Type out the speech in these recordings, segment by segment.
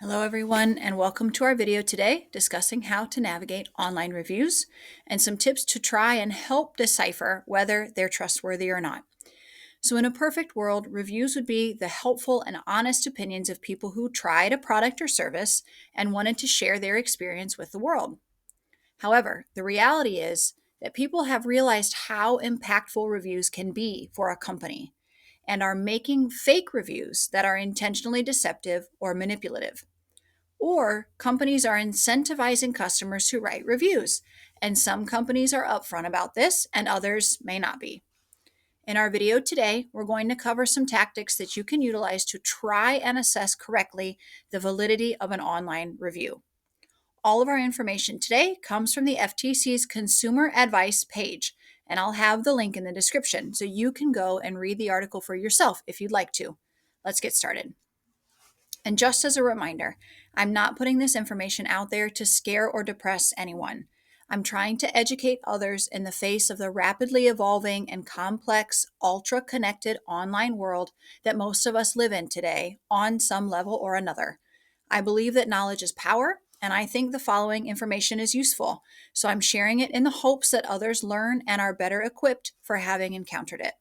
Hello everyone, and welcome to our video today discussing how to navigate online reviews and some tips to try and help decipher whether they're trustworthy or not. So in a perfect world, reviews would be the helpful and honest opinions of people who tried a product or service and wanted to share their experience with the world. However, the reality is that people have realized how impactful reviews can be for a company and are making fake reviews that are intentionally deceptive or manipulative. Or companies are incentivizing customers to write reviews, and some companies are upfront about this and others may not be. In our video today, we're going to cover some tactics that you can utilize to try and assess correctly the validity of an online review. All of our information today comes from the FTC's Consumer Advice page, and I'll have the link in the description so you can go and read the article for yourself if you'd like to. Let's get started. And just as a reminder, I'm not putting this information out there to scare or depress anyone. I'm trying to educate others in the face of the rapidly evolving and complex, ultra connected online world that most of us live in today on some level or another. I believe that knowledge is power, and I think the following information is useful. So I'm sharing it in the hopes that others learn and are better equipped for having encountered it.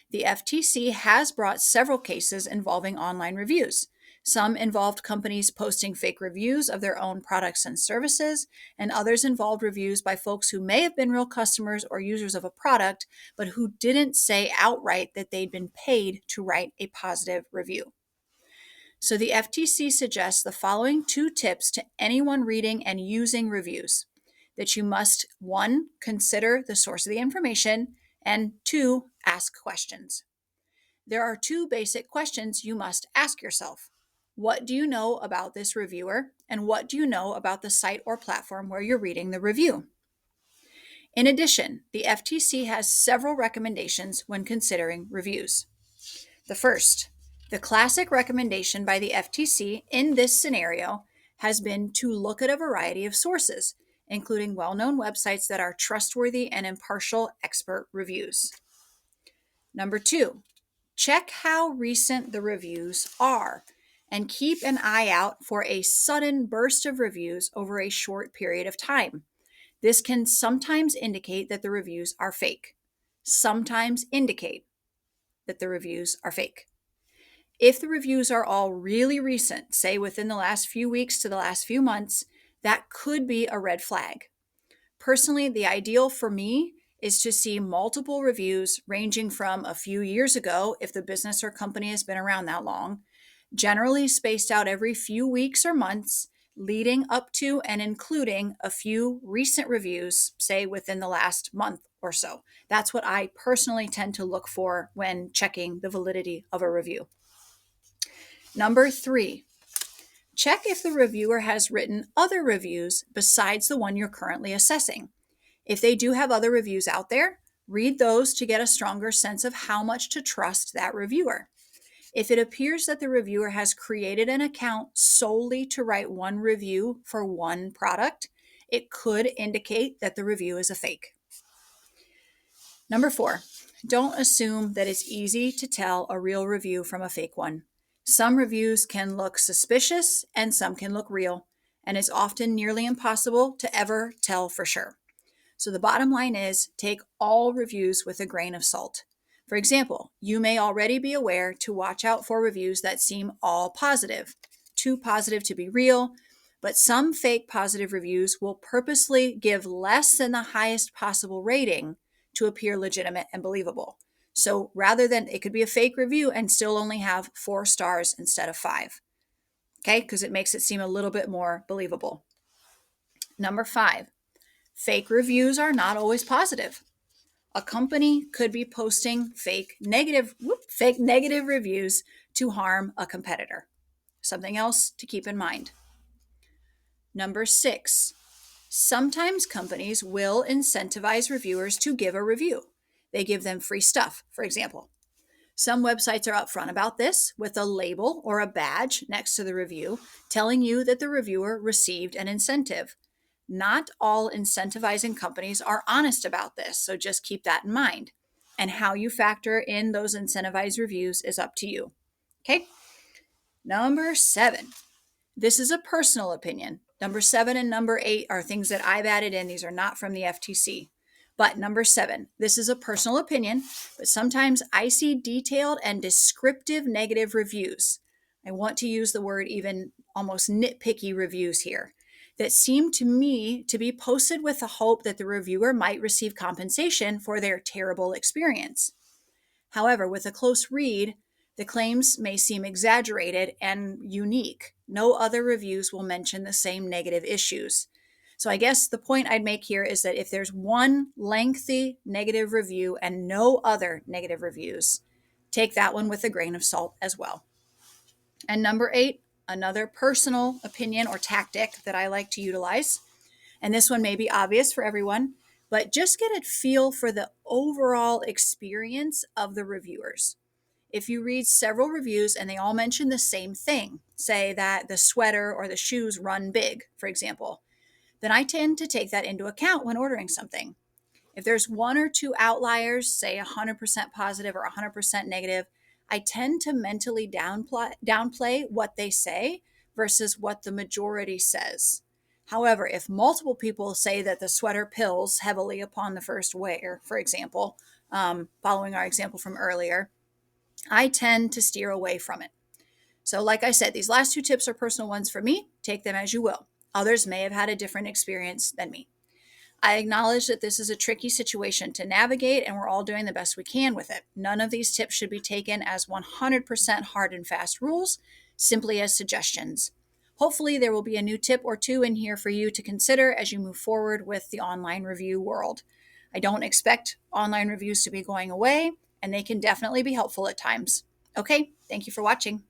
The FTC has brought several cases involving online reviews. Some involved companies posting fake reviews of their own products and services, and others involved reviews by folks who may have been real customers or users of a product, but who didn't say outright that they'd been paid to write a positive review. So the FTC suggests the following 2 tips to anyone reading and using reviews: that you must 1, consider the source of the information, and 2, ask questions. There are 2 basic questions you must ask yourself. What do you know about this reviewer? And what do you know about the site or platform where you're reading the review? In addition, the FTC has several recommendations when considering reviews. The first, the classic recommendation by the FTC in this scenario has been to look at a variety of sources, including well-known websites that are trustworthy and impartial expert reviews. Number 2, check how recent the reviews are and keep an eye out for a sudden burst of reviews over a short period of time. This can sometimes indicate that the reviews are fake. Sometimes indicate that the reviews are fake. If the reviews are all really recent, say within the last few weeks to the last few months, that could be a red flag. Personally, the ideal for me is to see multiple reviews ranging from a few years ago, if the business or company has been around that long, generally spaced out every few weeks or months, leading up to and including a few recent reviews, say within the last month or so. That's what I personally tend to look for when checking the validity of a review. Number 3, check if the reviewer has written other reviews besides the one you're currently assessing. If they do have other reviews out there, read those to get a stronger sense of how much to trust that reviewer. If it appears that the reviewer has created an account solely to write one review for one product, it could indicate that the review is a fake. Number 4, don't assume that it's easy to tell a real review from a fake one. Some reviews can look suspicious and some can look real, and it's often nearly impossible to ever tell for sure. So the bottom line is, take all reviews with a grain of salt. For example, you may already be aware to watch out for reviews that seem all positive, too positive to be real, but some fake positive reviews will purposely give less than the highest possible rating to appear legitimate and believable. So rather than, it could be a fake review and still only have 4 stars instead of 5. Okay, because it makes it seem a little bit more believable. Number 5, fake reviews are not always positive. A company could be posting fake negative reviews to harm a competitor. Something else to keep in mind. Number 6, sometimes companies will incentivize reviewers to give a review. They give them free stuff, for example. Some websites are upfront about this with a label or a badge next to the review telling you that the reviewer received an incentive. Not all incentivizing companies are honest about this, so just keep that in mind. And how you factor in those incentivized reviews is up to you. Okay? Number 7, This is a personal opinion. Number 7 and number 8 are things that I've added in. These are not from the FTC. But number 7, this is a personal opinion, but sometimes I see detailed and descriptive negative reviews. I want to use the word even almost nitpicky reviews here that seem to me to be posted with the hope that the reviewer might receive compensation for their terrible experience. However, with a close read, the claims may seem exaggerated and unique. No other reviews will mention the same negative issues. So I guess the point I'd make here is that if there's one lengthy negative review and no other negative reviews, take that one with a grain of salt as well. And number 8, another personal opinion or tactic that I like to utilize. And this one may be obvious for everyone, but just get a feel for the overall experience of the reviewers. If you read several reviews and they all mention the same thing, say that the sweater or the shoes run big, for example, then I tend to take that into account when ordering something. If there's one or two outliers, say 100% positive or 100% negative, I tend to mentally downplay what they say versus what the majority says. However, if multiple people say that the sweater pills heavily upon the first wear, for example, following our example from earlier, I tend to steer away from it. So, like I said, these last two tips are personal ones for me. Take them as you will. Others may have had a different experience than me. I acknowledge that this is a tricky situation to navigate, and we're all doing the best we can with it. None of these tips should be taken as 100% hard and fast rules, simply as suggestions. Hopefully, there will be a new tip or two in here for you to consider as you move forward with the online review world. I don't expect online reviews to be going away, and they can definitely be helpful at times. Okay, thank you for watching.